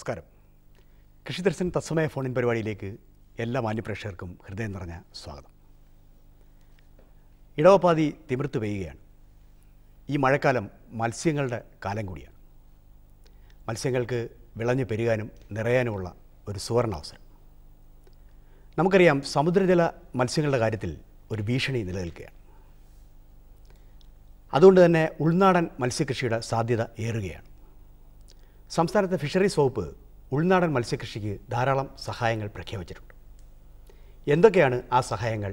നമസ്കാരം. കൃഷിദർശൻ തത്സമയ ഫോണിൻ പരിപാടിയിലേക്ക് എല്ലാ മാന്യപ്രേക്ഷകർക്കും ഹൃദയം നിറഞ്ഞ സ്വാഗതം. ഇടവപ്പാതി തിമിർത്ത് പെയ്യുകയാണ്. ഈ മഴക്കാലം മത്സ്യങ്ങളുടെ കാലം കൂടിയാണ്. മത്സ്യങ്ങൾക്ക് വിളഞ്ഞു പെരുകാനും നിറയാനുമുള്ള ഒരു സുവർണാവസരം. നമുക്കറിയാം, സമുദ്രജല മത്സ്യങ്ങളുടെ കാര്യത്തിൽ ഒരു ഭീഷണി നിലനിൽക്കുകയാണ്. അതുകൊണ്ട് തന്നെ ഉൾനാടൻ മത്സ്യകൃഷിയുടെ സാധ്യത ഏറുകയാണ്. സംസ്ഥാനത്തെ ഫിഷറീസ് വകുപ്പ് ഉൾനാടൻ മത്സ്യകൃഷിക്ക് ധാരാളം സഹായങ്ങൾ പ്രഖ്യാപിച്ചിട്ടുണ്ട്. എന്തൊക്കെയാണ് ആ സഹായങ്ങൾ,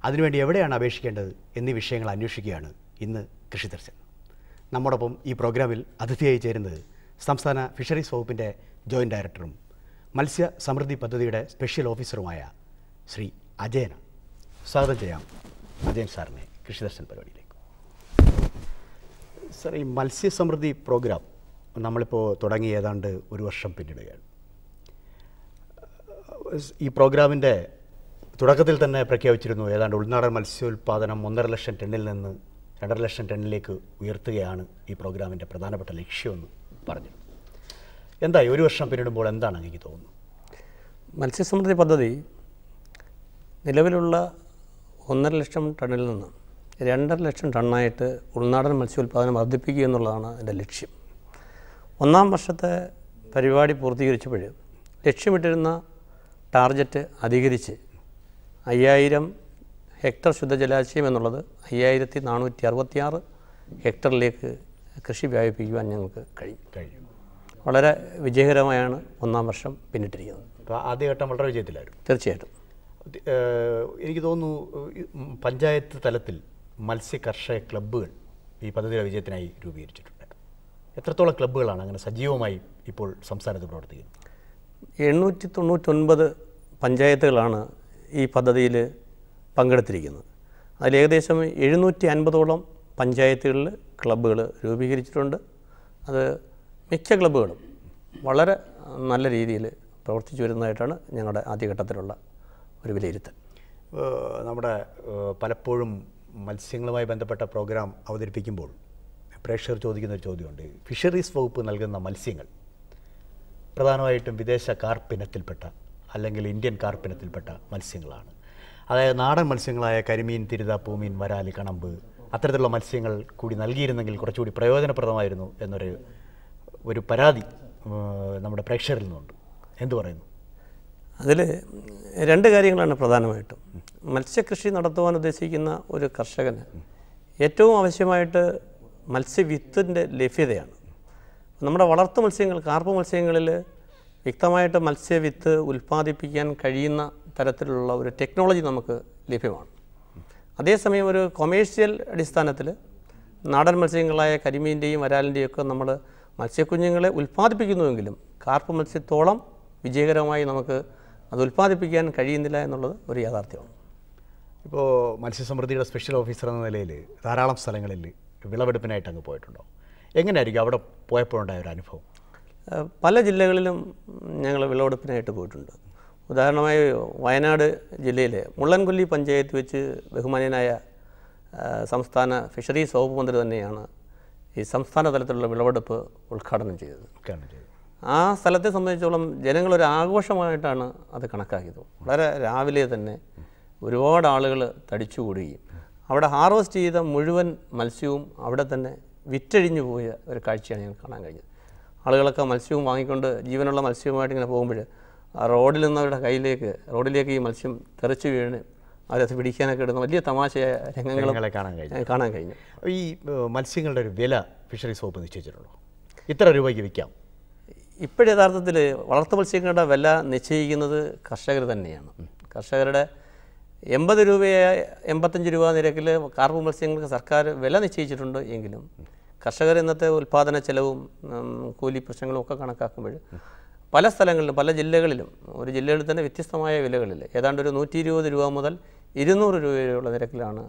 അതിനുവേണ്ടി എവിടെയാണ് അപേക്ഷിക്കേണ്ടത് എന്നീ വിഷയങ്ങൾ അന്വേഷിക്കുകയാണ് ഇന്ന് കൃഷിദർശൻ. നമ്മോടൊപ്പം ഈ പ്രോഗ്രാമിൽ അതിഥിയായി ചേരുന്നത് സംസ്ഥാന ഫിഷറീസ് വകുപ്പിൻ്റെ ജോയിൻറ്റ് ഡയറക്ടറും മത്സ്യ സമൃദ്ധി പദ്ധതിയുടെ സ്പെഷ്യൽ ഓഫീസറുമായ ശ്രീ അജയനാണ്. സ്വാഗതം ചെയ്യാം അജയൻ സാറിനെ കൃഷിദർശൻ പരിപാടിയിലേക്ക്. സാർ, ഈ മത്സ്യസമൃദ്ധി പ്രോഗ്രാം നമ്മളിപ്പോൾ തുടങ്ങി ഏതാണ്ട് ഒരു വർഷം പിന്നിടുകയാണ്. ഈ പ്രോഗ്രാമിൻ്റെ തുടക്കത്തിൽ തന്നെ പ്രഖ്യാപിച്ചിരുന്നു ഏതാണ്ട് ഉൾനാടൻ മത്സ്യോൽപാദനം 1.5 ലക്ഷം ടണ്ണിൽ നിന്ന് 2.5 ലക്ഷം ടണ്ണിലേക്ക് ഉയർത്തുകയാണ് ഈ പ്രോഗ്രാമിൻ്റെ പ്രധാനപ്പെട്ട ലക്ഷ്യമെന്ന് പറഞ്ഞു. എന്തായി ഒരു വർഷം പിന്നിടുമ്പോൾ എന്താണ് എനിക്ക് തോന്നുന്നത്? മത്സ്യസമൃദ്ധി പദ്ധതി നിലവിലുള്ള 1.5 ലക്ഷം ടണ്ണിൽ നിന്ന് 2.5 ലക്ഷം ടണ്ണായിട്ട് ഉൾനാടൻ മത്സ്യോൽപാദനം വർദ്ധിപ്പിക്കുക എന്നുള്ളതാണ് എൻ്റെ ലക്ഷ്യം. ഒന്നാം വർഷത്തെ പരിപാടി പൂർത്തീകരിച്ചപ്പോൾ ലക്ഷ്യമിട്ടിരുന്ന ടാർഗറ്റ് അധികരിച്ച് 5000 ഹെക്ടർ ശുദ്ധജലാശയം എന്നുള്ളത് 5466 ഹെക്ടറിലേക്ക് കൃഷി വ്യാപിപ്പിക്കുവാൻ ഞങ്ങൾക്ക് കഴിഞ്ഞു. വളരെ വിജയകരമായാണ് ഒന്നാം വർഷം പിന്നിട്ടിരിക്കുന്നത്. അപ്പോൾ ആദ്യഘട്ടം വളരെ വിജയത്തിലായിരുന്നു. തീർച്ചയായിട്ടും. എനിക്ക് തോന്നുന്നു പഞ്ചായത്ത് തലത്തിൽ മത്സ്യ കർഷക ക്ലബ്ബുകൾ ഈ പദ്ധതിയുടെ വിജയത്തിനായി രൂപീകരിച്ചിട്ടുണ്ട്. എത്രത്തോളം ക്ലബ്ബുകളാണ് അങ്ങനെ സജീവമായി ഇപ്പോൾ സംസ്ഥാനത്ത് പ്രവർത്തിക്കുന്നത്? 899 പഞ്ചായത്തുകളാണ് ഈ പദ്ധതിയിൽ പങ്കെടുത്തിരിക്കുന്നത്. അതിൽ ഏകദേശം 750ഓളം പഞ്ചായത്തുകളിൽ ക്ലബ്ബുകൾ രൂപീകരിച്ചിട്ടുണ്ട്. അത് മിക്ക ക്ലബ്ബുകളും വളരെ നല്ല രീതിയിൽ പ്രവർത്തിച്ചു വരുന്നതായിട്ടാണ് ഞങ്ങളുടെ ആദ്യഘട്ടത്തിലുള്ള ഒരു വിലയിരുത്തൽ. നമ്മുടെ പലപ്പോഴും മത്സ്യങ്ങളുമായി ബന്ധപ്പെട്ട പ്രോഗ്രാം അവതരിപ്പിക്കുമ്പോൾ പ്രേക്ഷകർ ചോദിക്കുന്ന ഒരു ചോദ്യമുണ്ട്. ഫിഷറീസ് വകുപ്പ് നൽകുന്ന മത്സ്യങ്ങൾ പ്രധാനമായിട്ടും വിദേശ കാർപ്പിനത്തിൽപ്പെട്ട അല്ലെങ്കിൽ ഇന്ത്യൻ കാർപ്പിനത്തിൽപ്പെട്ട മത്സ്യങ്ങളാണ്. അതായത് നാടൻ മത്സ്യങ്ങളായ കരിമീൻ, തിരുത, പൂമീൻ, വരാല്, കണമ്പ് അത്തരത്തിലുള്ള മത്സ്യങ്ങൾ കൂടി നൽകിയിരുന്നെങ്കിൽ കുറച്ചുകൂടി പ്രയോജനപ്രദമായിരുന്നു എന്നൊരു പരാതി നമ്മുടെ പ്രേക്ഷകരിൽ നിന്നുണ്ട്. എന്തു പറയുന്നു? അതിൽ 2 കാര്യങ്ങളാണ് പ്രധാനമായിട്ടും. മത്സ്യകൃഷി നടത്തുവാൻ ഉദ്ദേശിക്കുന്ന ഒരു കർഷകന് ഏറ്റവും ആവശ്യമായിട്ട് മത്സ്യവിത്തിൻ്റെ ലഭ്യതയാണ്. നമ്മുടെ വളർത്തു മത്സ്യങ്ങൾ, കാർപ്പ് മത്സ്യങ്ങളിൽ വ്യക്തമായിട്ട് മത്സ്യവിത്ത് ഉൽപ്പാദിപ്പിക്കാൻ കഴിയുന്ന തരത്തിലുള്ള ഒരു ടെക്നോളജി നമുക്ക് ലഭ്യമാണ്. അതേസമയം ഒരു കൊമേഴ്ഷ്യൽ അടിസ്ഥാനത്തിൽ നാടൻ മത്സ്യങ്ങളായ കരിമീൻ്റെയും വരാലിൻ്റെയും ഒക്കെ നമ്മൾ മത്സ്യക്കുഞ്ഞുങ്ങളെ ഉൽപ്പാദിപ്പിക്കുന്നുവെങ്കിലും കാർപ്പ് മത്സ്യത്തോളം വിജയകരമായി നമുക്ക് അത് ഉൽപ്പാദിപ്പിക്കാൻ കഴിയുന്നില്ല എന്നുള്ളത് ഒരു യാഥാർത്ഥ്യമാണ്. ഇപ്പോൾ മത്സ്യസമൃദ്ധിയുടെ സ്പെഷ്യൽ ഓഫീസർ എന്ന നിലയിൽ ധാരാളം സ്ഥലങ്ങളിൽ വിളവെടുപ്പിനായിട്ട് അങ്ങ് പോയിട്ടുണ്ടോ? എങ്ങനെയായിരിക്കും അവിടെ പോയപ്പോഴുണ്ടായ ഒരു അനുഭവം? പല ജില്ലകളിലും ഞങ്ങൾ വിളവെടുപ്പിനായിട്ട് പോയിട്ടുണ്ട്. ഉദാഹരണമായി വയനാട് ജില്ലയിലെ മുള്ളൻകൊല്ലി പഞ്ചായത്ത് വെച്ച് ബഹുമാന്യനായ സംസ്ഥാന ഫിഷറീസ് വകുപ്പ് മന്ത്രി തന്നെയാണ് ഈ സംസ്ഥാന തലത്തിലുള്ള വിളവെടുപ്പ് ഉദ്ഘാടനം ചെയ്തത്. ആ സ്ഥലത്തെ സംബന്ധിച്ചോളം ജനങ്ങളൊരു ആഘോഷമായിട്ടാണ് അത് കണക്കാക്കിയത്. വളരെ രാവിലെ തന്നെ ഒരുപാട് ആളുകൾ തടിച്ചുകൂടുകയും അവിടെ ഹാർവെസ്റ്റ് ചെയ്ത മുഴുവൻ മത്സ്യവും അവിടെ തന്നെ വിറ്റഴിഞ്ഞു പോയ ഒരു കാഴ്ചയാണ് ഞങ്ങൾ കാണാൻ കഴിഞ്ഞത്. ആളുകളൊക്കെ മത്സ്യവും വാങ്ങിക്കൊണ്ട് ജീവനുള്ള മത്സ്യവുമായിട്ട് ഇങ്ങനെ പോകുമ്പോൾ റോഡിൽ നിന്നവരുടെ റോഡിലേക്ക് ഈ മത്സ്യം തെറിച്ച് വീണ് അവരത് പിടിക്കാനൊക്കെ ഇടുന്ന വലിയ തമാശയായ രംഗങ്ങളും കാണാൻ കഴിഞ്ഞു. ഈ മത്സ്യങ്ങളുടെ ഒരു വില ഫിഷറീസ് വകുപ്പ് നിശ്ചയിച്ചിട്ടുണ്ടോ? ഇത്ര രൂപയ്ക്ക് വിൽക്കാം? ഇപ്പോഴും യഥാർത്ഥത്തിൽ വളർത്തു മത്സ്യങ്ങളുടെ വില നിശ്ചയിക്കുന്നത് കർഷകർ തന്നെയാണ്. കർഷകരുടെ 80 രൂപയെ 85 രൂപ നിരക്കിൽ കാർപ്പ് മത്സ്യങ്ങൾക്ക് സർക്കാർ വില നിശ്ചയിച്ചിട്ടുണ്ട്. എങ്കിലും കർഷകർ ഇന്നത്തെ ഉൽപ്പാദന ചെലവും കൂലി പ്രശ്നങ്ങളും ഒക്കെ കണക്കാക്കുമ്പോൾ പല സ്ഥലങ്ങളിലും പല ജില്ലകളിലും ഒരു ജില്ലയിൽ തന്നെ വ്യത്യസ്തമായ വിലകളിൽ ഏതാണ്ട് ഒരു 120 രൂപ മുതൽ 200 രൂപ വരെയുള്ള നിരക്കിലാണ്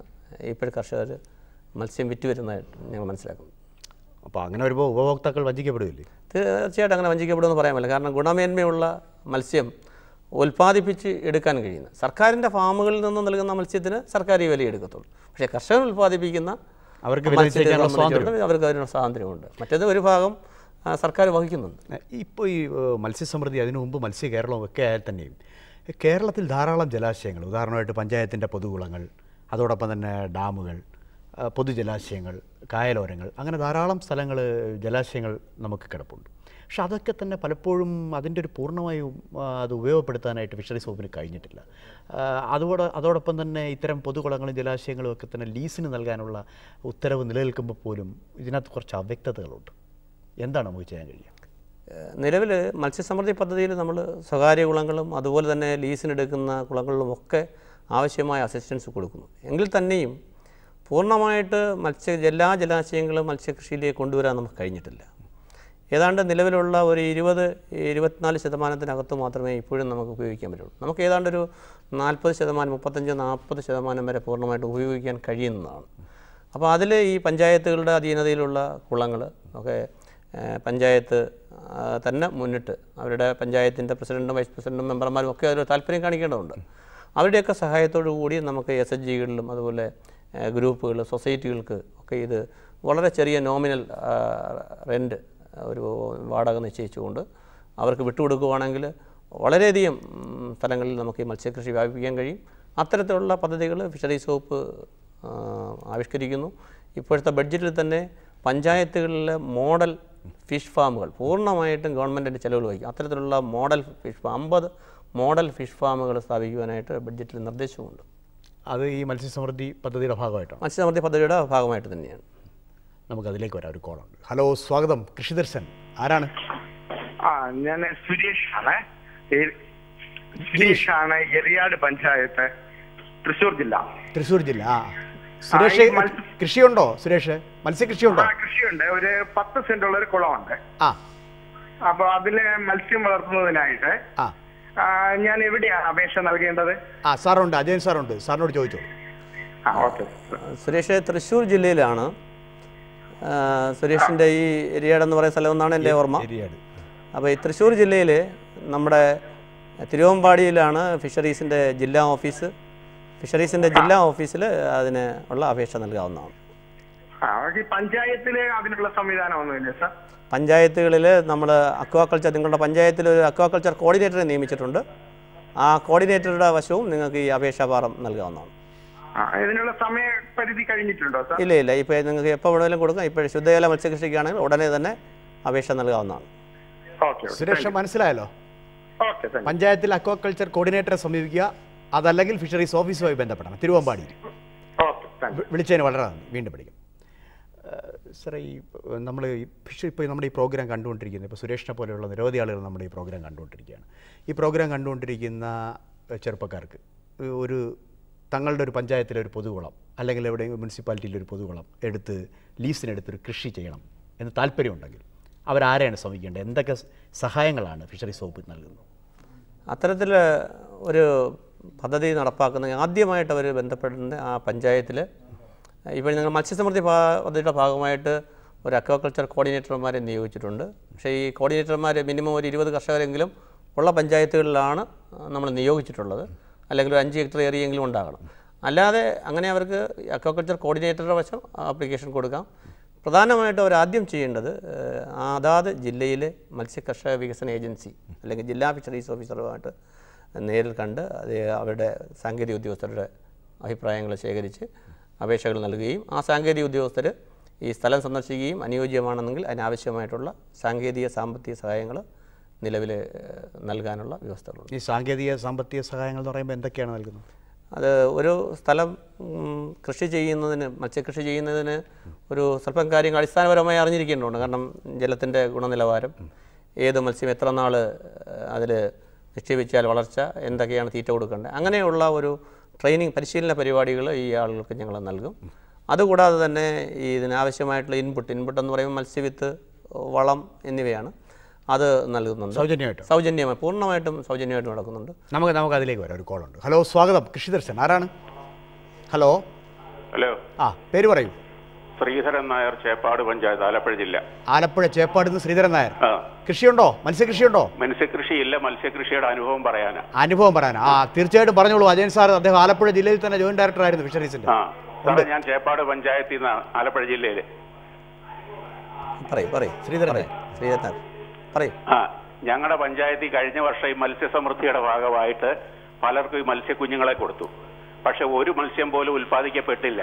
ഇപ്പോൾ കർഷകർ മത്സ്യം വിറ്റ് വരുന്നതായിട്ട് ഞങ്ങൾ മനസ്സിലാക്കുന്നത്. അപ്പോൾ അങ്ങനെ വരുമ്പോൾ ഉപഭോക്താക്കൾ വഞ്ചിക്കപ്പെടുകയില്ലേ? തീർച്ചയായിട്ടും അങ്ങനെ വഞ്ചിക്കപ്പെടുമെന്ന് പറയാൻ പറ്റില്ല. കാരണം ഗുണമേന്മയുള്ള മത്സ്യം ഉൽപ്പാദിപ്പിച്ച് എടുക്കാൻ കഴിയുന്ന സർക്കാരിൻ്റെ ഫാമുകളിൽ നിന്ന് നൽകുന്ന മത്സ്യത്തിന് സർക്കാർ ഈ വില എടുക്കത്തുള്ളൂ. പക്ഷേ കർഷകർ ഉൽപ്പാദിപ്പിക്കുന്ന അവർക്ക് അതിനുള്ള സ്വാതന്ത്ര്യമുണ്ട്. മറ്റേത് ഒരു ഭാഗം സർക്കാർ വഹിക്കുന്നുണ്ട്. ഇപ്പോൾ ഈ മത്സ്യസമൃദ്ധി അതിനു മുമ്പ് മത്സ്യ കേരളവും ഒക്കെ ആയാൽ തന്നെയും കേരളത്തിൽ ധാരാളം ജലാശയങ്ങൾ, ഉദാഹരണമായിട്ട് പഞ്ചായത്തിൻ്റെ പൊതുകുളങ്ങൾ, അതോടൊപ്പം തന്നെ ഡാമുകൾ, പൊതുജലാശയങ്ങൾ, കായലോരങ്ങൾ, അങ്ങനെ ധാരാളം സ്ഥലങ്ങൾ, ജലാശയങ്ങൾ നമുക്ക് കിടപ്പുണ്ട്. പക്ഷെ അതൊക്കെ തന്നെ പലപ്പോഴും അതിൻ്റെ ഒരു പൂർണ്ണമായും അത് ഉപയോഗപ്പെടുത്താനായിട്ട് ഫിഷറീസ് വകുപ്പിന് കഴിഞ്ഞിട്ടില്ല. അതോടൊപ്പം തന്നെ ഇത്തരം പൊതുകുളങ്ങളും ജലാശയങ്ങളും ഒക്കെ തന്നെ ലീസിന് നൽകാനുള്ള ഉത്തരവ് നിലനിൽക്കുമ്പോൾ പോലും ഇതിനകത്ത് കുറച്ച് അവ്യക്തതകളുണ്ട്. എന്താണ് നമുക്ക് ചെയ്യാൻ കഴിയുക? നിലവിൽ മത്സ്യസമൃദ്ധി പദ്ധതിയിൽ നമ്മൾ സ്വകാര്യ കുളങ്ങളും അതുപോലെ തന്നെ ലീസിനെടുക്കുന്ന കുളങ്ങളിലുമൊക്കെ ആവശ്യമായ അസിസ്റ്റൻസ് കൊടുക്കുന്നു. എങ്കിൽ തന്നെയും പൂർണ്ണമായിട്ട് എല്ലാ ജലാശയങ്ങളും മത്സ്യകൃഷിയിലേക്ക് കൊണ്ടുവരാൻ നമുക്ക് കഴിഞ്ഞിട്ടില്ല. ഏതാണ്ട് നിലവിലുള്ള ഒരു 20-24% മാത്രമേ ഇപ്പോഴും നമുക്ക് ഉപയോഗിക്കാൻ പറ്റുള്ളൂ. നമുക്ക് ഏതാണ്ട് ഒരു 40%, 35-40% വരെ പൂർണ്ണമായിട്ട് ഉപയോഗിക്കാൻ കഴിയുന്നതാണ്. അപ്പോൾ അതിൽ ഈ പഞ്ചായത്തുകളുടെ അധീനതയിലുള്ള കുളങ്ങൾ ഒക്കെ പഞ്ചായത്ത് തന്നെ മുന്നിട്ട് അവരുടെ പഞ്ചായത്തിൻ്റെ പ്രസിഡൻറ്റും വൈസ് പ്രസിഡൻറ്റും മെമ്പർമാരും ഒക്കെ അതിൽ താല്പര്യം കാണിക്കേണ്ടതുണ്ട്. അവരുടെയൊക്കെ സഹായത്തോടു കൂടി നമുക്ക് SHGകളിലും അതുപോലെ ഗ്രൂപ്പുകൾ, സൊസൈറ്റികൾക്ക് ഒക്കെ ഇത് വളരെ ചെറിയ നോമിനൽ റെൻറ്റ്, ഒരു വാടക നിശ്ചയിച്ചുകൊണ്ട് അവർക്ക് വിട്ടുകൊടുക്കുകയാണെങ്കിൽ വളരെയധികം സ്ഥലങ്ങളിൽ നമുക്ക് ഈ മത്സ്യകൃഷി വ്യാപിപ്പിക്കാൻ കഴിയും. അത്തരത്തിലുള്ള പദ്ധതികൾ ഫിഷറീസ് വകുപ്പ് ആവിഷ്കരിക്കുന്നു. ഇപ്പോഴത്തെ ബഡ്ജറ്റിൽ തന്നെ പഞ്ചായത്തുകളിലെ മോഡൽ ഫിഷ് ഫാമുകൾ പൂർണ്ണമായിട്ടും ഗവൺമെൻറ്റിൻ്റെ ചിലവുകൾ വഹിക്കും. അത്തരത്തിലുള്ള model fish farm 50 model fish ഫാമുകൾ സ്ഥാപിക്കുവാനായിട്ട് ബഡ്ജറ്റിൽ നിർദ്ദേശമുണ്ട്. അത് ഈ മത്സ്യസമൃദ്ധി പദ്ധതിയുടെ ഭാഗമായിട്ടാണ്? മത്സ്യസമൃദ്ധി പദ്ധതിയുടെ ഭാഗമായിട്ട് തന്നെയാണ്. നമുക്കതിലേക്ക് വരാം. ഒരു കോളുണ്ട്. ഹലോ, സ്വാഗതം. കൃഷിദർശൻ, ആരാണ്? ഞാൻ സുരേഷാണ്. സുരേഷാണ്, എറിയാട് പഞ്ചായത്ത്, തൃശ്ശൂർ ജില്ല. തൃശ്ശൂർ ജില്ല. സുരേഷ്, കൃഷിയുണ്ടോ സുരേഷ്? മത്സ്യകൃഷിയുണ്ടോ? കൃഷിയുണ്ട്. ഒരു 10 സെന്റുള്ള ഒരു കുളമുണ്ട്. അപ്പൊ അതില് മത്സ്യം വളർത്തുന്നതിനായിട്ട് ഞാൻ എവിടെയാണ് അപേക്ഷ നൽകേണ്ടത്? സാറുണ്ട്, അജയൻ സാറുണ്ട്, സാറിനോട് ചോദിച്ചോ. സുരേഷ് തൃശ്ശൂർ ജില്ലയിലാണ്. സുരേഷിൻ്റെ ഈ എരിയാടെന്ന് പറയുന്ന സ്ഥലം എന്നാണ് എൻ്റെ ഓർമ്മ. അപ്പോൾ ഈ തൃശ്ശൂർ ജില്ലയിൽ നമ്മുടെ തിരുവമ്പാടിയിലാണ് ഫിഷറീസിൻ്റെ ജില്ലാ ഓഫീസ്. ഫിഷറീസിൻ്റെ ജില്ലാ ഓഫീസിൽ അതിന് ഉള്ള അപേക്ഷ നൽകാവുന്നതാണ്. പഞ്ചായത്തിൽ അതിനുള്ള സംവിധാനമൊന്നുമില്ല സാർ? പഞ്ചായത്തുകളിൽ നമ്മൾ അക്വാകൾച്ചർ, നിങ്ങളുടെ പഞ്ചായത്തിൽ ഒരു അക്വാകൾച്ചർ കോർഡിനേറ്ററെ നിയമിച്ചിട്ടുണ്ട്. ആ കോർഡിനേറ്ററുടെ വശവും നിങ്ങൾക്ക് ഈ അപേക്ഷാഭാരം നൽകാവുന്നതാണ്. ഇതിനുള്ള സമയപരിധി കഴിഞ്ഞിട്ടുണ്ടോ സാർ? ഇല്ല. ഇപ്പോൾ നിങ്ങൾക്ക് എപ്പോൾ വേണമെങ്കിലും കൊടുക്കാം. ഇപ്പോൾ ശുദ്ധജല മത്സ്യകൃഷിക്കാണെങ്കിൽ ഉടനെ തന്നെ അപേക്ഷ നൽകാവുന്നതാണ്. സുരേഷ്, മനസ്സിലായല്ലോ? പഞ്ചായത്തിൽ അക്വാകൾച്ചർ കോർഡിനേറ്ററെ സമീപിക്കുക, അതല്ലെങ്കിൽ ഫിഷറീസ് ഓഫീസുമായി ബന്ധപ്പെടണം. തിരുവമ്പാടി. വിളിച്ചതിന് വളരെ നന്ദി. വീണ്ടും പഠിക്കും. സാറേ, ഈ നമ്മൾ ഇപ്പോൾ നമ്മുടെ ഈ പ്രോഗ്രാം കണ്ടുകൊണ്ടിരിക്കുന്നത്, ഇപ്പോൾ സുരേഷിനെ പോലെയുള്ള നിരവധി ആളുകൾ നമ്മുടെ ഈ പ്രോഗ്രാം കണ്ടുകൊണ്ടിരിക്കുകയാണ്. ഈ പ്രോഗ്രാം കണ്ടുകൊണ്ടിരിക്കുന്ന ചെറുപ്പക്കാർക്ക് തങ്ങളുടെ ഒരു പഞ്ചായത്തിലെ ഒരു പൊതുകുളം അല്ലെങ്കിൽ എവിടെയെങ്കിലും മുനിസിപ്പാലിറ്റിയിലെ ഒരു പൊതുകുളം ലീസിനെടുത്തൊരു കൃഷി ചെയ്യണം എന്ന് താല്പര്യമുണ്ടെങ്കിൽ അവരാരെയാണ് സമീപിക്കേണ്ടത്? എന്തൊക്കെ സഹായങ്ങളാണ് ഫിഷറീസ് വകുപ്പ് നൽകുന്നത്? അത്തരത്തിൽ ഒരു പദ്ധതി നടപ്പാക്കുന്ന ആദ്യമായിട്ട് അവർ ബന്ധപ്പെടുന്ന ആ പഞ്ചായത്തിൽ ഇപ്പോൾ ഞങ്ങൾ മത്സ്യസമൃദ്ധി പദ്ധതിയുടെ ഭാഗമായിട്ട് ഒരു അക്വാകൾച്ചർ കോർഡിനേറ്റർമാരെ നിയോഗിച്ചിട്ടുണ്ട്. പക്ഷേ ഈ കോർഡിനേറ്റർമാർ മിനിമം ഒരു 20 കർഷകരെങ്കിലും ഉള്ള പഞ്ചായത്തുകളിലാണ് നമ്മൾ നിയോഗിച്ചിട്ടുള്ളത്. അല്ലെങ്കിൽ ഒരു 5 ഹെക്ടർ ഏരിയയെങ്കിലും ഉണ്ടാകണം. അല്ലാതെ അങ്ങനെ അവർക്ക് അക്വാകൾച്ചർ കോർഡിനേറ്ററുടെ വശം ആപ്ലിക്കേഷൻ കൊടുക്കാം. പ്രധാനമായിട്ടും അവർ ആദ്യം ചെയ്യേണ്ടത് അതാത് ജില്ലയിലെ മത്സ്യകർഷക വികസന ഏജൻസി അല്ലെങ്കിൽ ജില്ലാ ഫിഷറീസ് ഓഫീസറുമായിട്ട് നേരിൽ കണ്ട് അവരുടെ സാങ്കേതിക ഉദ്യോഗസ്ഥരുടെ അഭിപ്രായങ്ങൾ ശേഖരിച്ച് അപേക്ഷകൾ നൽകുകയും ആ സാങ്കേതിക ഉദ്യോഗസ്ഥർ ഈ സ്ഥലം സന്ദർശിക്കുകയും അനുയോജ്യമാണെന്നെങ്കിൽ അതിനാവശ്യമായിട്ടുള്ള സാങ്കേതിക സാമ്പത്തിക സഹായങ്ങൾ നിലവിൽ നൽകാനുള്ള വ്യവസ്ഥകളുണ്ട്. ഈ സാങ്കേതിക സാമ്പത്തിക സഹായങ്ങൾ എന്ന് പറയുമ്പോൾ എന്തൊക്കെയാണ് നൽകുന്നത്? അത് ഒരു സ്ഥലം കൃഷി ചെയ്യുന്നതിന്, മത്സ്യകൃഷി ചെയ്യുന്നതിന് ഒരു സ്വല്പം കാര്യങ്ങൾ അടിസ്ഥാനപരമായി അറിഞ്ഞിരിക്കേണ്ടതുണ്ട്. കാരണം ജലത്തിൻ്റെ ഗുണനിലവാരം, ഏത് മത്സ്യം എത്ര നാൾ അതിൽ നിക്ഷേപിച്ചാൽ വളർച്ച, എന്തൊക്കെയാണ് തീറ്റ കൊടുക്കേണ്ടത്, അങ്ങനെയുള്ള ഒരു ട്രെയിനിങ് പരിശീലന പരിപാടികൾ ഈ ആളുകൾക്ക് ഞങ്ങൾ നൽകും. അതുകൂടാതെ തന്നെ ഇതിനാവശ്യമായിട്ടുള്ള ഇൻപുട്ട് എന്ന് പറയുമ്പോൾ മത്സ്യവിത്ത്, വളം എന്നിവയാണ്. അത് നൽകുന്നുണ്ട് സൗജന്യമായി, പൂർണ്ണമായിട്ടും സൗജന്യമായിട്ട് നടക്കുന്നുണ്ട്. നമുക്ക് അതിലേക്ക് വരാം. ഒരു കോളുണ്ട്. ഹലോ, സ്വാഗതം. കൃഷിദർശൻ, ആരാണ്? ഹലോ. പേര് പറയൂ. ശ്രീധരൻ നായർ, ചേപ്പാട് പഞ്ചായത്ത്, ആലപ്പുഴ ജില്ല. ആലപ്പുഴ ചേപ്പാട് നിന്ന് ശ്രീധരൻ നായർ. കൃഷിയുണ്ടോ? മത്സ്യകൃഷിയുണ്ടോ? മത്സ്യകൃഷിയില്ല, മത്സ്യകൃഷിയുടെ അനുഭവം പറയാനാ. തീർച്ചയായിട്ടും പറഞ്ഞോളൂ. അജയൻ സാർ, അദ്ദേഹം ആലപ്പുഴ ജില്ലയിൽ തന്നെ ജോയിന്റ് ഡയറക്ടർ ആയിരുന്നു ഫിഷറീസിന്റെ. ഞാൻ ചേപ്പാട് പഞ്ചായത്തിൽ നിന്നാണ്, ആലപ്പുഴ ജില്ലയിൽ. ശ്രീധരൻ പറയൂ. ഞങ്ങളുടെ പഞ്ചായത്തിൽ കഴിഞ്ഞ വർഷം ഈ മത്സ്യസമൃദ്ധിയുടെ ഭാഗമായിട്ട് പലർക്കും ഈ മത്സ്യക്കുഞ്ഞുങ്ങളെ കൊടുത്തു. പക്ഷെ ഒരു മത്സ്യം പോലും ഉൽപ്പാദിക്കപ്പെട്ടില്ല.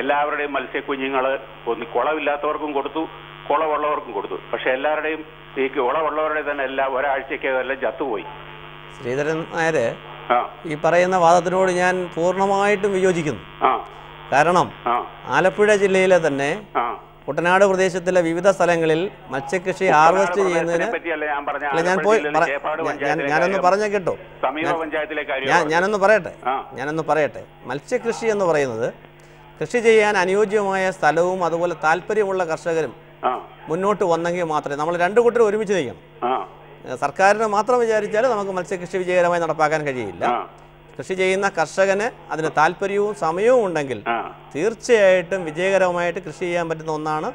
എല്ലാവരുടെയും മത്സ്യക്കുഞ്ഞുങ്ങൾ ഒന്ന് കുളമില്ലാത്തവർക്കും കൊടുത്തു, കുളമുള്ളവർക്കും കൊടുത്തു. പക്ഷെ എല്ലാവരുടെയും ഈ കുളമുള്ളവരുടെ തന്നെ എല്ലാം ഒരാഴ്ചയ്ക്ക് എല്ലാം ചത്തുപോയി. ശ്രീധരൻ നായര്, ഈ പറയുന്ന വാദത്തിനോട് ഞാൻ പൂർണ്ണമായിട്ടും വിയോജിക്കുന്നു. കാരണം ആലപ്പുഴ ജില്ലയിലെ തന്നെ കുട്ടനാട് പ്രദേശത്തിലെ വിവിധ സ്ഥലങ്ങളിൽ മത്സ്യകൃഷി ഹാർവെസ്റ്റ് ചെയ്യുന്നതിന് ഞാനൊന്ന് പറഞ്ഞ കേട്ടോ, ഞാനൊന്ന് പറയട്ടെ. മത്സ്യകൃഷി എന്ന് പറയുന്നത് കൃഷി ചെയ്യാൻ അനുയോജ്യമായ സ്ഥലവും അതുപോലെ താല്പര്യമുള്ള കർഷകരും മുന്നോട്ട് വന്നെങ്കിൽ മാത്രമേ നമ്മൾ രണ്ടു കൂട്ടരും ഒരുമിച്ച് നിൽക്കണം. സർക്കാരിന് മാത്രം വിചാരിച്ചാൽ നമുക്ക് മത്സ്യകൃഷി വിജയകരമായി നടപ്പാക്കാൻ കഴിയില്ല. കൃഷി ചെയ്യുന്ന കർഷകന് അതിന് താല്പര്യവും സമയവും ഉണ്ടെങ്കിൽ തീർച്ചയായിട്ടും വിജയകരമായിട്ട് കൃഷി ചെയ്യാൻ പറ്റുന്ന ഒന്നാണ്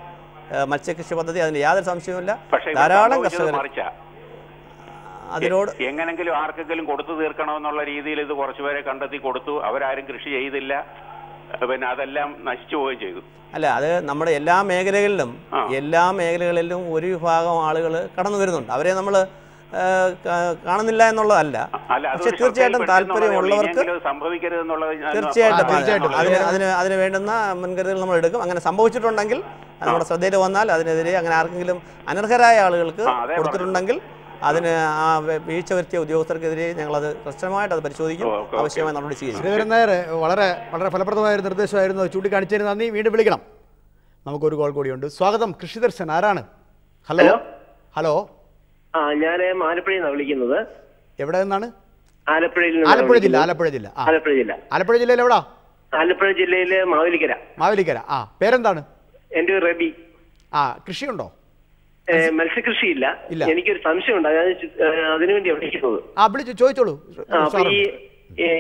മത്സ്യകൃഷി പദ്ധതി. അതിന് യാതൊരു സംശയവുമില്ല. ധാരാളം കർഷകർ അതിനോട് എങ്ങനെങ്കിലും ആർക്കെങ്കിലും കൊടുത്തു തീർക്കണമെന്നുള്ള രീതിയിൽ ഇത് കുറച്ചുപേരെ കണ്ടെത്തി കൊടുത്തു. അവരാരും കൃഷി ചെയ്തില്ല. പിന്നെ അതെല്ലാം നശിച്ചു പോവുകയും ചെയ്തു. അല്ല, അത് നമ്മുടെ എല്ലാ മേഖലകളിലും ഒരു വിഭാഗം ആളുകൾ കടന്നു വരുന്നുണ്ട്. അവരെ നമ്മൾ കാണുന്നില്ല എന്നുള്ളതല്ല. പക്ഷെ തീർച്ചയായിട്ടും താല്പര്യമുള്ളവർക്ക് തീർച്ചയായിട്ടും അതിന് വേണ്ടുന്ന മുൻകരുതൽ നമ്മൾ എടുക്കും. അങ്ങനെ സംഭവിച്ചിട്ടുണ്ടെങ്കിൽ നമ്മുടെ ശ്രദ്ധയിൽ വന്നാൽ അതിനെതിരെ അങ്ങനെ ആർക്കെങ്കിലും അനർഹരായ ആളുകൾക്ക് കൊടുത്തിട്ടുണ്ടെങ്കിൽ അതിന് ആ വീഴ്ച വരുത്തിയ ഉദ്യോഗസ്ഥർക്കെതിരെ ഞങ്ങളത് കൃത്യമായിട്ട് അത് പരിശോധിക്കും. ആവശ്യമായ നടപടി സ്വീകരിക്കും. ശ്രീധരൻ നായർ, വളരെ വളരെ ഫലപ്രദമായ ഒരു നിർദ്ദേശമായിരുന്നു. ചൂണ്ടിക്കാണിച്ചതിന് നന്ദി. വീണ്ടും വിളിക്കണം. നമുക്കൊരു കോൾ കൂടിയുണ്ട്. സ്വാഗതം. കൃഷി ദർശൻ ആരാണ്? ഹലോ. ഞാൻ ആലപ്പുഴയിൽ നിന്നാണ് വിളിക്കുന്നത്. എവിടെ നിന്നാണ്? ആലപ്പുഴ ജില്ല. ആലപ്പുഴ ജില്ലയിൽ എവിടാ? ആലപ്പുഴ ജില്ലയില് മാവേലിക്കര. പേരെന്താണ്? എന്റെ റബി. കൃഷിയുണ്ടോ? മത്സ്യകൃഷിയില്ല. എനിക്കൊരു സംശയമുണ്ട്, അതിനുവേണ്ടി വിളിക്കുന്നത്. വിളിച്ചു ചോദിച്ചോളൂ.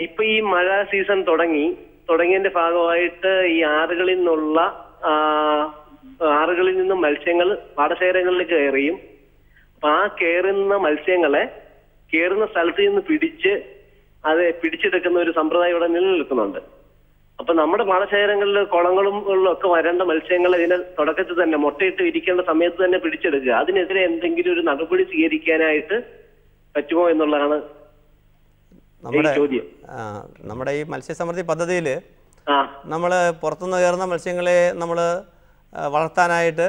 ഇപ്പൊ ഈ മഴ സീസൺ തുടങ്ങിയതിന്റെ ഭാഗമായിട്ട് ഈ ആറുകളിൽ നിന്നും മത്സ്യങ്ങൾ പാടശേഖരങ്ങളിലേക്ക് കയറിയും അപ്പൊ ആ കയറുന്ന മത്സ്യങ്ങളെ കയറുന്ന സ്ഥലത്ത് നിന്ന് പിടിച്ചെടുക്കുന്ന ഒരു സമ്പ്രദായം ഇവിടെ നിലനിൽക്കുന്നുണ്ട്. അപ്പൊ നമ്മുടെ പാടശേഖരങ്ങളിൽ കുളങ്ങളും ഒക്കെ വരേണ്ട മത്സ്യങ്ങൾ ഇതിന്റെ തുടക്കത്തിൽ തന്നെ മുട്ടയിട്ട് ഇരിക്കേണ്ട സമയത്ത് തന്നെ പിടിച്ചെടുക്കുക. അതിനെതിരെ എന്തെങ്കിലും ഒരു നടപടി സ്വീകരിക്കാനായിട്ട് പറ്റുമോ എന്നുള്ളതാണ് ചോദ്യം. നമ്മുടെ ഈ മത്സ്യസമൃദ്ധി പദ്ധതിയിൽ നമ്മൾ പുറത്തുനിന്ന് കയറുന്ന മത്സ്യങ്ങളെ നമ്മൾ വളർത്താനായിട്ട്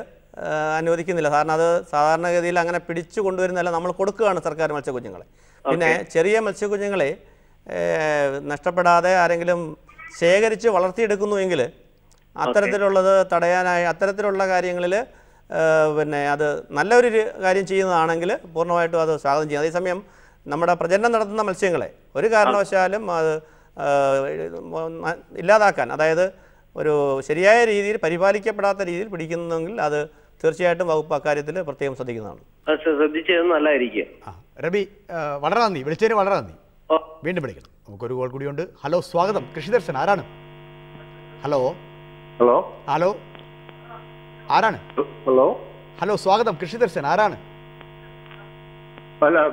അനുവദിക്കുന്നില്ല. കാരണം അത് സാധാരണഗതിയിൽ അങ്ങനെ പിടിച്ചു കൊണ്ടുവരുന്നതല്ല, നമ്മൾ കൊടുക്കുകയാണ് സർക്കാർ മത്സ്യക്കുഞ്ഞുങ്ങളെ. പിന്നെ ചെറിയ മത്സ്യക്കുഞ്ഞുങ്ങളെ നഷ്ടപ്പെടാതെ ആരെങ്കിലും ശേഖരിച്ച് വളർത്തിയെടുക്കുന്നുവെങ്കിൽ അത്തരത്തിലുള്ളത് തടയാനായി അത്തരത്തിലുള്ള കാര്യങ്ങളിൽ പിന്നെ അത് നല്ലൊരു കാര്യം ചെയ്യുന്നതാണെങ്കിൽ പൂർണ്ണമായിട്ടും അത് സ്വാഗതം ചെയ്യും. അതേസമയം നമ്മുടെ പ്രജനനം നടത്തുന്ന മത്സ്യങ്ങളെ ഒരു കാരണവശാലും അത് ഇല്ലാതാക്കാൻ, അതായത് ഒരു ശരിയായ രീതിയിൽ പരിപാലിക്കപ്പെടാത്ത രീതിയിൽ പിടിക്കുന്നെങ്കിൽ അത് തീർച്ചയായിട്ടും വകുപ്പ് അക്കാര്യത്തിൽ പ്രത്യേകം ശ്രദ്ധിക്കുന്നതാണ്. റബി, വളരെ നന്ദി. വിളിച്ചതിന് വളരെ നന്ദി. വീണ്ടും വിളിക്കണം. നമുക്കൊരു കോൾ കൂടിയുണ്ട്. ഹലോ, സ്വാഗതം. കൃഷി ദർശൻ ആരാണ്? ഹലോ. ആരാണ്? ഹലോ, സ്വാഗതം. കൃഷി ദർശൻ ആരാണ്?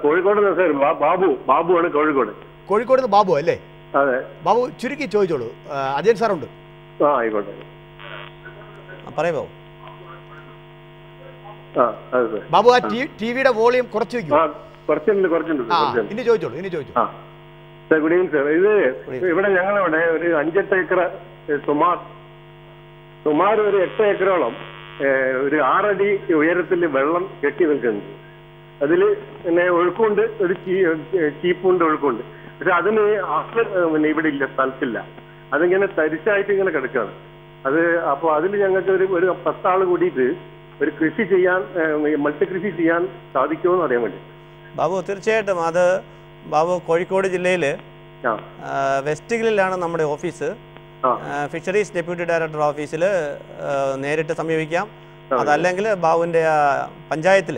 കോഴിക്കോട് ബാബുവാണ്. കോഴിക്കോട് നിന്ന് ബാബു അല്ലേ? അതെ. ബാബു, ചുരുക്കി ചോദിച്ചോളൂ. അജയൻ സാറുണ്ട്. ആയിക്കോട്ടെ, പറയൂ ബാബു. ആ ടിവിയുടെ വോളിയം കുറച്ച് വെക്കും. ഇനി ചോദിച്ചോളൂ. Good evening sir. ഇവിടെ ഞങ്ങളിവിടെ ഒരു 5-8 ഏക്കർ സുമാർ ഒരു 8 ഏക്കറോളം ഒരു 6 അടി ഉയരത്തിൽ വെള്ളം കെട്ടി നിൽക്കുന്നുണ്ട്. അതില് പിന്നെ ഒഴുക്കുണ്ട്, ഒരു ചീപ്പുണ്ട്, ഒഴുക്കുണ്ട്. പക്ഷെ അതിന് പിന്നെ ഇവിടെ ഇല്ല, സ്ഥലത്തില്ല. അതിങ്ങനെ തരിശായിട്ട് ഇങ്ങനെ കിടക്കുകയാണ്. അപ്പൊ അതിൽ ഞങ്ങൾക്ക് ഒരു 10 ആള് കൂടിയിട്ട് ഒരു കൃഷി ചെയ്യാൻ, മത്സ്യകൃഷി ചെയ്യാൻ സാധിക്കുമോ എന്ന് അറിയാൻ വേണ്ടി. ബാബു, തീർച്ചയായിട്ടും അത് ബാബു കോഴിക്കോട് ജില്ലയിൽ വെസ്റ്റ് ഹില്ലിലാണ് നമ്മുടെ ഓഫീസ്. ഫിഷറീസ് ഡെപ്യൂട്ടി ഡയറക്ടർ ഓഫീസിൽ നേരിട്ട് സമീപിക്കാം. അതല്ലെങ്കിൽ ബാബുവിൻ്റെ പഞ്ചായത്തിൽ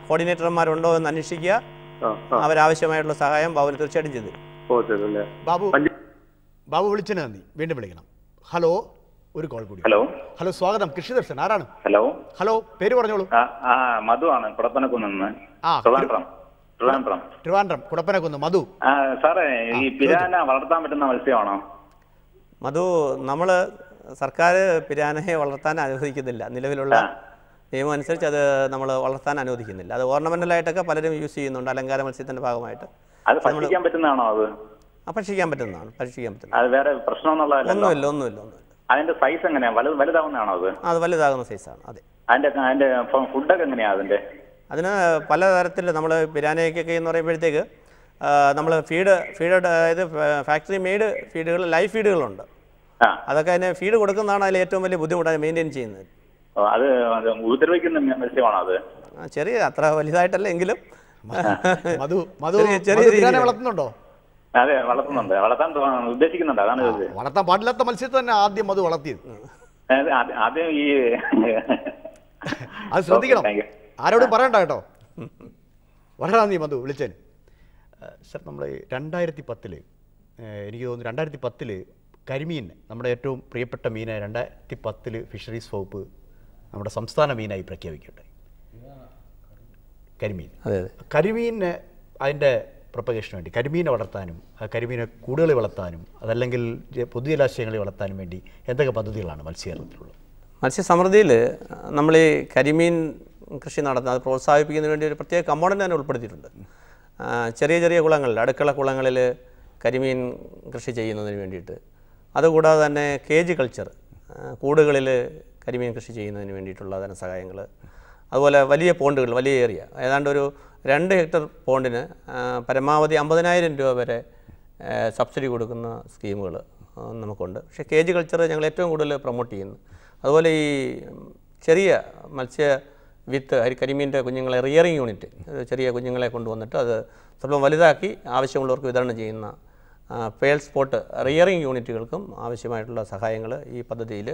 കോർഡിനേറ്റർമാരുണ്ടോ എന്ന് അന്വേഷിക്കുക. അവരാവശ്യമായിട്ടുള്ള സഹായം ബാബുവിന് തീർച്ചയായിട്ടും ചെയ്തു. ബാബു വിളിച്ചതിന് നന്ദി. വീണ്ടും വിളിക്കണം. ഹലോ, ഒരു കോൾ കൂടി. ഹലോ, സ്വാഗതം. കൃഷി ദർശൻ ആരാണ്? ഹലോ, പേര് പറഞ്ഞോളൂ. മധു ആണ്, കുടപ്പനക്കുന്ന്. ട്രിവാൻഡ്രം കുടപ്പനക്കുന്ന്. മധു സാറേ, ഈ പിരാന വളർത്താൻ പറ്റുന്ന മത്സ്യമാണോ? മധു, നമ്മൾ സർക്കാർ പിരാനയെ വളർത്താൻ അനുവദിക്കുന്നില്ല. നിലവിലുള്ള നിയമം അനുസരിച്ച് അത് നമ്മൾ വളർത്താൻ അനുവദിക്കുന്നില്ല. അത് ഓർണമെൻ്റലായിട്ടൊക്കെ പലരും യൂസ് ചെയ്യുന്നുണ്ട്, അലങ്കാര മത്സ്യത്തിൻ്റെ ഭാഗമായിട്ട്. അത് ഭക്ഷിക്കാൻ പറ്റുന്നതാണോ? അത് ഭക്ഷിക്കാൻ പറ്റുന്നതാണ്, ഭക്ഷിക്കാൻ പറ്റുന്നത്. അത് വേറെ പ്രശ്നമൊന്നുമില്ല. ഒന്നുമില്ല. അതിന്റെ സൈസ് എങ്ങനെയാ? വലുതാവുന്നതാണോ അത്? അത് വലുതാകുന്ന സൈസാണ്. അതെ. അതിന്റെ ഫുഡൊക്കെ എങ്ങനെയാ അതിന്റെ? അതിന് പലതരത്തിൽ നമ്മൾ പിരാനയ്ക്കൊക്കെ എന്ന് പറയുമ്പോഴത്തേക്ക് നമ്മൾ ഫീഡ് അതായത് ഫാക്ടറി മെയ്ഡ് ഫീഡുകൾ, ലൈവ് ഫീഡുകളുണ്ട്. അതൊക്കെ അതിന് ഫീഡ് കൊടുക്കുന്നതാണ് അതിൽ ഏറ്റവും വലിയ ബുദ്ധിമുട്ടാണ് മെയിൻറ്റെയിൻ ചെയ്യുന്നത്. അത് ഉപദ്രവിക്കുന്ന മത്സ്യമാണോ അത്? ചെറിയ, അത്ര വലുതായിട്ടല്ല എങ്കിലും ചെറിയ വളർത്തുന്നുണ്ടോ? അതെ, വളർത്തുന്നുണ്ട്. വളർത്താൻ ഉദ്ദേശിക്കുന്നുണ്ട്. അതാണ് വളർത്താൻ പാടില്ലാത്ത മത്സ്യത്തെ തന്നെ ആദ്യം അത് വളർത്തിയത്. ആദ്യം ഈ അത് ശ്രദ്ധിക്കണം, ആരോടും പറയണ്ട കേട്ടോ. വളരെ നന്ദി മധു വിളിച്ചതിന്. സർ, നമ്മൾ 2010 എനിക്ക് തോന്നുന്നു 2010 കരിമീൻ, നമ്മുടെ ഏറ്റവും പ്രിയപ്പെട്ട മീനെ 2010 ഫിഷറീസ് വകുപ്പ് നമ്മുടെ സംസ്ഥാന മീനായി പ്രഖ്യാപിക്കട്ടെ. കരിമീൻ. കരിമീന് അതിൻ്റെ പ്രൊപ്പഗേഷന് വേണ്ടി, കരിമീനെ വളർത്താനും കരിമീനെ കൂടുതൽ വളർത്താനും അതല്ലെങ്കിൽ പൊതുജലാശയങ്ങളിൽ വളർത്താനും വേണ്ടി എന്തൊക്കെ പദ്ധതികളാണ് മത്സ്യകേരളത്തിലുള്ളത്? മത്സ്യസമൃദ്ധിയിൽ നമ്മൾ ഈ കരിമീൻ കൃഷി നടത്തുന്നത്, അത് പ്രോത്സാഹിപ്പിക്കുന്നതിന് വേണ്ടി ഒരു പ്രത്യേക കമ്പോണൻ്റ് തന്നെ ഉൾപ്പെടുത്തിയിട്ടുണ്ട്. ചെറിയ കുളങ്ങളിൽ, അടുക്കള കുളങ്ങളിൽ കരിമീൻ കൃഷി ചെയ്യുന്നതിന് വേണ്ടിയിട്ട്, അതുകൂടാതെ തന്നെ കേജ് കൾച്ചർ, കൂടുകളിൽ കരിമീൻ കൃഷി ചെയ്യുന്നതിന് വേണ്ടിയിട്ടുള്ള ധനസഹായങ്ങൾ, അതുപോലെ വലിയ പോണ്ടുകൾ, വലിയ ഏരിയ, ഏതാണ്ട് ഒരു 2 ഹെക്ടർ പോണ്ടിന് പരമാവധി 50,000 രൂപ വരെ സബ്സിഡി കൊടുക്കുന്ന സ്കീമുകൾ നമുക്കുണ്ട്. പക്ഷേ കേജ് കൾച്ചർ ഞങ്ങൾ ഏറ്റവും കൂടുതൽ പ്രൊമോട്ട് ചെയ്യുന്നു. അതുപോലെ ഈ ചെറിയ മത്സ്യ വിത്ത് കരിമീൻ്റെ കുഞ്ഞുങ്ങളെ റിയറിങ് യൂണിറ്റ്, ചെറിയ കുഞ്ഞുങ്ങളെ കൊണ്ടുവന്നിട്ട് അത് സ്വല്പം വലുതാക്കി ആവശ്യമുള്ളവർക്ക് വിതരണം ചെയ്യുന്ന പേൾ സ്പോട്ട് റിയറിങ് യൂണിറ്റുകൾക്കും ആവശ്യമായിട്ടുള്ള സഹായങ്ങൾ ഈ പദ്ധതിയിൽ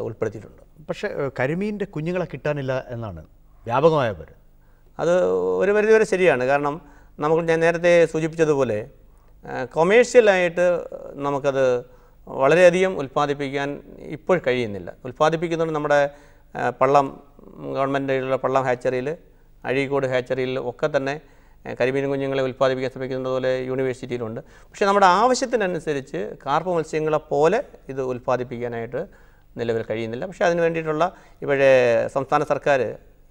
ഉൾപ്പെടുത്തിയിട്ടുണ്ട്. പക്ഷേ കരിമീൻ്റെ കുഞ്ഞുങ്ങളെ കിട്ടാനില്ല എന്നാണ് വ്യാപകമായ പേര്. അത് ഒരു പരിധിവരെ ശരിയാണ്. കാരണം ഞാൻ നേരത്തെ സൂചിപ്പിച്ചതുപോലെ കൊമേഴ്ഷ്യലായിട്ട് നമുക്കത് വളരെയധികം ഉൽപ്പാദിപ്പിക്കാൻ ഇപ്പോൾ കഴിയുന്നില്ല. ഉൽപ്പാദിപ്പിക്കുന്നുണ്ട് നമ്മുടെ പള്ളം, ഗവൺമെൻറ്റിലുള്ള പള്ളം ഹാച്ചറിയിൽ, അഴീക്കോട് ഹാച്ചറിയിൽ ഒക്കെ തന്നെ കരിമീൻ കുഞ്ഞുങ്ങളെ ഉൽപ്പാദിപ്പിക്കാൻ ശ്രമിക്കുന്നതുപോലെ യൂണിവേഴ്സിറ്റിയിലുണ്ട്. പക്ഷേ നമ്മുടെ ആവശ്യത്തിനനുസരിച്ച് കാർപ്പ് മത്സ്യങ്ങളെ പോലെ ഇത് ഉൽപ്പാദിപ്പിക്കാനായിട്ട് നിലവിൽ കഴിയുന്നില്ല. പക്ഷേ അതിന് വേണ്ടിയിട്ടുള്ള ഇപ്പോഴേ സംസ്ഥാന സർക്കാർ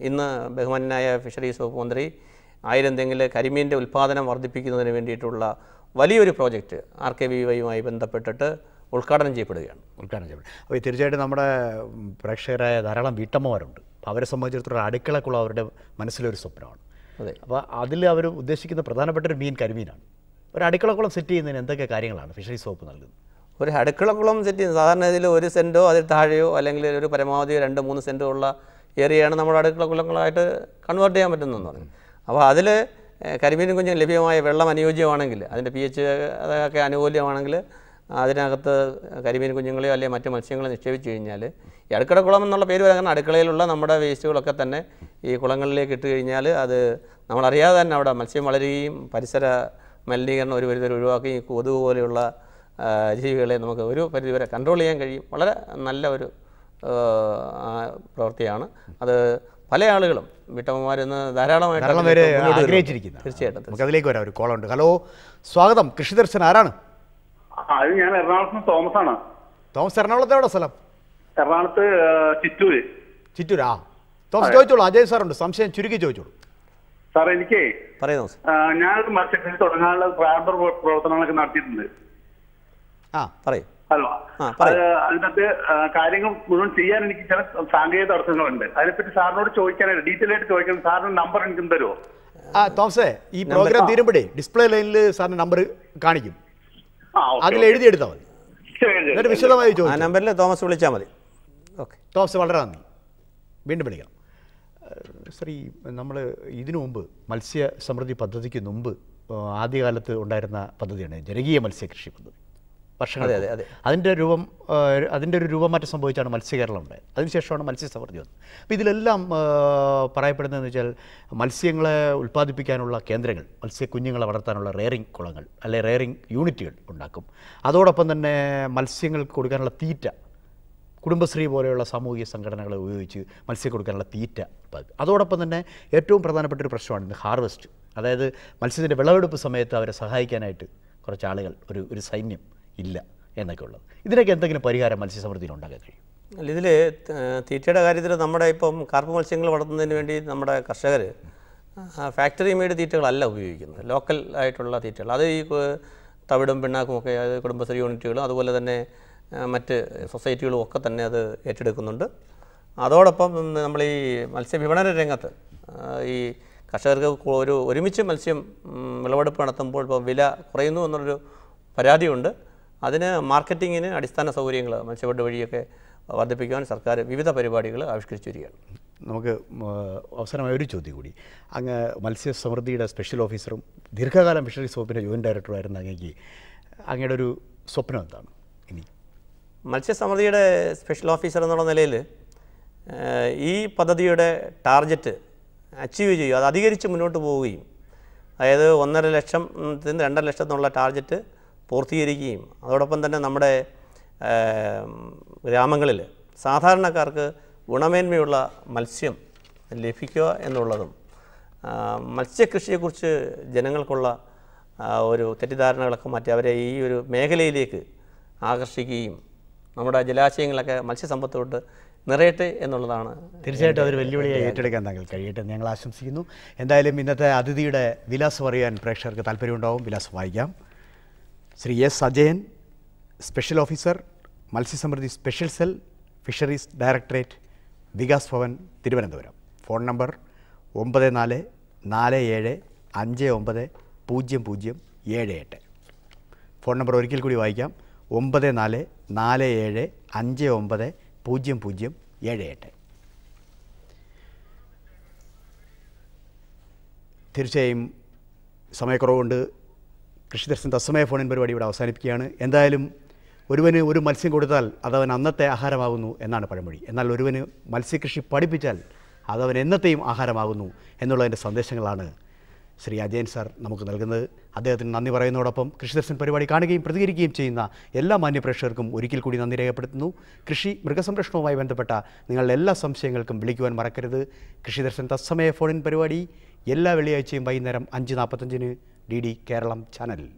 ഇന്ന് ബഹുമാന്യനായ ഫിഷറീസ് വകുപ്പ് മന്ത്രി 1000 തെങ്ങിൽ കരിമീൻ്റെ ഉൽപ്പാദനം വർദ്ധിപ്പിക്കുന്നതിന് വേണ്ടിയിട്ടുള്ള വലിയൊരു പ്രോജക്റ്റ് RKVYയുമായി ബന്ധപ്പെട്ടിട്ട് ഉദ്ഘാടനം ചെയ്യപ്പെടുകയാണ്. അപ്പോൾ തീർച്ചയായിട്ടും നമ്മുടെ പ്രേക്ഷകരായ ധാരാളം വീട്ടമ്മമാരുണ്ട്. അപ്പോൾ അവരെ സംബന്ധിച്ചിടത്തോളം അടുക്കളക്കുളം അവരുടെ മനസ്സിലൊരു സ്വപ്നമാണ്. അതെ. അപ്പോൾ അതിൽ അവർ ഉദ്ദേശിക്കുന്ന പ്രധാനപ്പെട്ട ഒരു മീൻ കരിമീനാണ്. ഒരു അടുക്കളക്കുളം സെറ്റ് ചെയ്യുന്നതിന് എന്തൊക്കെ കാര്യങ്ങളാണ് ഫിഷറീസ് വകുപ്പ് നൽകുന്നത്? ഒരു അടുക്കളക്കുളം സെറ്റ് ചെയ്യുന്നത് സാധാരണ ഇതിൽ 1 സെൻറ്റോ അതിൽ താഴെയോ അല്ലെങ്കിൽ ഒരു പരമാവധി 2-3 സെൻറ്റോ ഉള്ള ഏരിയയാണ് നമ്മുടെ അടുക്കളക്കുളങ്ങളായിട്ട് കൺവേർട്ട് ചെയ്യാൻ പറ്റുന്നതെന്ന് പറഞ്ഞു. അപ്പോൾ അതിൽ കരിമീൻ കുഞ്ഞുങ്ങൾ ലഭ്യമായ വെള്ളം അനുയോജ്യമാണെങ്കിൽ, അതിൻ്റെ pH അതൊക്കെ അനുകൂല്യമാണെങ്കിൽ അതിനകത്ത് കരിമീൻ കുഞ്ഞുങ്ങളെയോ അല്ലെങ്കിൽ മറ്റു മത്സ്യങ്ങളെ നിക്ഷേപിച്ച് കഴിഞ്ഞാൽ, ഈ അടുക്കളക്കുളം എന്നുള്ള പേര് വരാൻ അടുക്കളയിലുള്ള നമ്മുടെ വേസ്റ്റുകളൊക്കെ തന്നെ ഈ കുളങ്ങളിലേക്ക് ഇട്ട് കഴിഞ്ഞാൽ അത് നമ്മളറിയാതെ തന്നെ അവിടെ മത്സ്യം വളരുകയും പരിസര മലിനീകരണം ഒരു പരിധി ഒഴിവാക്കുകയും ഈ കൊതുക് പോലെയുള്ള ജീവികളെ നമുക്ക് ഒരു പരിധിവരെ കൺട്രോൾ ചെയ്യാൻ കഴിയും. വളരെ നല്ല ഒരു പ്രവൃത്തിയാണ്. അത് പല ആളുകളും വീട്ടമ്മമാരിന്ന് ധാരാളമായിട്ട് ആഗ്രഹിച്ചിരിക്കുന്നു. തീർച്ചയായിട്ടും നമുക്ക് അതിലേക്ക് വരാം. ഒരു കോളുണ്ട്. ഹലോ, സ്വാഗതം. കൃഷിദർശൻ ആരാണ്? അത് ഞാൻ എറണാകുളത്ത് നിന്ന് തോമസ് ആണ്. തോമസ്, എറണാകുളത്ത് എവിടെ സ്ഥലം? എറണാകുളത്ത് ചിറ്റൂര്. ചിറ്റൂരാ. തോമസ് ചോദിച്ചോളൂ. അജയ് സാറുണ്ട്, സംശയം ചുരുക്കി ചോദിച്ചോളൂ. സാർ, എനിക്ക് ഞാനൊരു മത്സ്യകൃഷി തുടങ്ങാനുള്ള പ്രാരംഭ പ്രവർത്തനങ്ങളൊക്കെ നടത്തിയിട്ടുണ്ട്. ഹലോ, അതിനകത്ത് കാര്യങ്ങൾ മുഴുവൻ ചെയ്യാൻ എനിക്ക് ചില സാങ്കേതിക തടസ്സങ്ങളുണ്ട്. അതിനെപ്പറ്റി സാറിനോട് ചോദിക്കാനായിട്ട് ഡീറ്റെയിൽ ആയിട്ട് ചോദിക്കണം. സാറിന് നമ്പർ എനിക്ക് തരുമോ? തോമസേ, ഈ പ്രോഗ്രാം തീരുമ്പോഴേ ഡിസ്പ്ലേ ലൈനിൽ സാറിന് നമ്പർ കാണിക്കും, അതിൽ എഴുതിയെടുത്താൽ മതി. എന്നിട്ട് വിശദമായി ചോദിച്ചു നമ്പറിൽ തോമസ് വിളിച്ചാൽ മതി. ഓക്കെ തോമസ്, വളരെ നന്ദി. വീണ്ടും വിളിക്കണം. ശ്രീ, നമ്മൾ ഇതിനു മുമ്പ് മത്സ്യ സമൃദ്ധി പദ്ധതിക്ക് മുമ്പ് ആദ്യകാലത്ത് ഉണ്ടായിരുന്ന പദ്ധതിയാണ് ജനകീയ മത്സ്യകൃഷി പദ്ധതി. വർഷങ്ങൾ അതിൻ്റെ ഒരു രൂപമാറ്റം സംഭവിച്ചാണ് മത്സ്യകേരളം ഉണ്ടായത്. അതിനുശേഷമാണ് മത്സ്യസമൃദ്ധി വന്നത്. അപ്പോൾ ഇതിലെല്ലാം പറയപ്പെടുന്നതെന്ന് വെച്ചാൽ മത്സ്യങ്ങളെ ഉൽപ്പാദിപ്പിക്കാനുള്ള കേന്ദ്രങ്ങൾ, മത്സ്യക്കുഞ്ഞുങ്ങളെ വളർത്താനുള്ള റെയറിംഗ് കുളങ്ങൾ അല്ലെ റെയറിംഗ് യൂണിറ്റുകൾ ഉണ്ടാക്കും. അതോടൊപ്പം തന്നെ മത്സ്യങ്ങൾക്ക് കൊടുക്കാനുള്ള തീറ്റ, കുടുംബശ്രീ പോലെയുള്ള സാമൂഹിക സംഘടനകളെ ഉപയോഗിച്ച് മത്സ്യം കൊടുക്കാനുള്ള തീറ്റ. അതോടൊപ്പം തന്നെ ഏറ്റവും പ്രധാനപ്പെട്ട ഒരു പ്രശ്നമാണ് ഇന്ന് ഹാർവെസ്റ്റ്. അതായത് മത്സ്യത്തിൻ്റെ വിളവെടുപ്പ് സമയത്ത് അവരെ സഹായിക്കാനായിട്ട് കുറച്ച് ആളുകൾ, ഒരു സൈന്യം ഇല്ല എന്നൊക്കെ ഉള്ളത്. ഇതിനൊക്കെ എന്തെങ്കിലും പരിഹാരം മത്സ്യസമൃദ്ധിയിൽ ഉണ്ടാക്കാൻ കഴിയും? ഇതിൽ തീറ്റയുടെ കാര്യത്തിൽ നമ്മുടെ ഇപ്പം കാർപ്പ് മത്സ്യങ്ങൾ വളർത്തുന്നതിന് വേണ്ടി നമ്മുടെ കർഷകർ ഫാക്ടറി മെയ്ഡ് തീറ്റകളല്ല ഉപയോഗിക്കുന്നത്, ലോക്കൽ ആയിട്ടുള്ള തീറ്റകൾ. അത് ഈ തവിടും പിണ്ണാക്കും ഒക്കെ അത് കുടുംബശ്രീ യൂണിറ്റുകളും അതുപോലെ തന്നെ മറ്റ് സൊസൈറ്റികളും ഒക്കെ തന്നെ അത് ഏറ്റെടുക്കുന്നുണ്ട്. അതോടൊപ്പം നമ്മൾ ഈ മത്സ്യവിപണന രംഗത്ത് ഈ കർഷകർക്ക് ഒരുമിച്ച് മത്സ്യം വിളവെടുപ്പ് നടത്തുമ്പോൾ ഇപ്പോൾ വില കുറയുന്നു എന്നുള്ളൊരു പരാതിയുണ്ട്. അതിന് മാർക്കറ്റിങ്ങിന് അടിസ്ഥാന സൗകര്യങ്ങൾ മത്സ്യബോർഡ് വഴിയൊക്കെ വർദ്ധിപ്പിക്കുവാൻ സർക്കാർ വിവിധ പരിപാടികൾ ആവിഷ്കരിച്ചു വരികയാണ്. നമുക്ക് അവസാനമായ ഒരു ചോദ്യം കൂടി. അങ്ങ് മത്സ്യസമൃദ്ധിയുടെ സ്പെഷ്യൽ ഓഫീസറും ദീർഘകാലം ഫിഷറീസ് വകുപ്പിൻ്റെ ജോയിൻറ്റ് ഡയറക്ടറുമായിരുന്ന അങ്ങയുടെ ഒരു സ്വപ്നം എന്താണ് ഇനി? മത്സ്യസമൃദ്ധിയുടെ സ്പെഷ്യൽ ഓഫീസർ എന്നുള്ള നിലയിൽ ഈ പദ്ധതിയുടെ ടാർഗറ്റ് അച്ചീവ് ചെയ്യുക, അത് അധികരിച്ച് മുന്നോട്ട് പോവുകയും, അതായത് 1.5 ലക്ഷത്തിന് 2.5 ലക്ഷത്തിനുള്ള ടാർഗറ്റ് പൂർത്തീകരിക്കുകയും അതോടൊപ്പം തന്നെ നമ്മുടെ ഗ്രാമങ്ങളിൽ സാധാരണക്കാർക്ക് ഗുണമേന്മയുള്ള മത്സ്യം ലഭിക്കുക എന്നുള്ളതും മത്സ്യകൃഷിയെക്കുറിച്ച് ജനങ്ങൾക്കുള്ള ഒരു തെറ്റിദ്ധാരണകളൊക്കെ മാറ്റി അവരെ ഈ ഒരു മേഖലയിലേക്ക് ആകർഷിക്കുകയും നമ്മുടെ ജലാശയങ്ങളൊക്കെ മത്സ്യസമ്പത്തോട്ട് നിറയട്ടെ എന്നുള്ളതാണ്. തീർച്ചയായിട്ടും അതൊരു വെല്ലുവിളിയായി ഏറ്റെടുക്കാൻ താങ്കൾ കഴിയട്ടെ ഞങ്ങൾ ആശംസിക്കുന്നു. എന്തായാലും ഇന്നത്തെ അതിഥിയുടെ വിലാസം അറിയാൻ പ്രേക്ഷകർക്ക് താല്പര്യമുണ്ടാവും. വിലാസം വായിക്കാം. Shri S Ajayan, special officer, Matsyasamridhi special cell, fisheries directorate, Vikas Bhavan, Thiruvananthapuram. Phone number 9447590078. Phone number ഒരിക്കൽ കൂടി വായിക്കാം. 9447590078. തീർച്ചയായും സമയക്കുറവുകൊണ്ട് കൃഷിദർശൻ തത്സമയ ഫോണിൻ പരിപാടി ഇവിടെ അവസാനിപ്പിക്കുകയാണ്. എന്തായാലും ഒരുവന് ഒരു മത്സ്യം കൊടുത്താൽ അതവൻ അന്നത്തെ ആഹാരമാകുന്നു എന്നാണ് പഴമൊഴി. എന്നാൽ ഒരുവന് മത്സ്യകൃഷി പഠിപ്പിച്ചാൽ അതവൻ എന്നത്തെയും ആഹാരമാകുന്നു എന്നുള്ളതിൻ്റെ സന്ദേശങ്ങളാണ് ശ്രീ അജയൻ സാർ നമുക്ക് നൽകുന്നത്. അദ്ദേഹത്തിന് നന്ദി പറയുന്നതോടൊപ്പം കൃഷിദർശൻ പരിപാടി കാണുകയും പ്രതികരിക്കുകയും ചെയ്യുന്ന എല്ലാ മാന്യപ്രേക്ഷകർക്കും ഒരിക്കൽ കൂടി നന്ദി രേഖപ്പെടുത്തുന്നു. കൃഷി മൃഗസംരക്ഷണവുമായി ബന്ധപ്പെട്ട നിങ്ങളുടെ എല്ലാ സംശയങ്ങൾക്കും വിളിക്കുവാൻ മറക്കരുത്. കൃഷിദർശൻ തത്സമയ ഫോണിൻ പരിപാടി എല്ലാ വെള്ളിയാഴ്ചയും വൈകുന്നേരം 5:45 DD കേരളം ചാനലിൽ.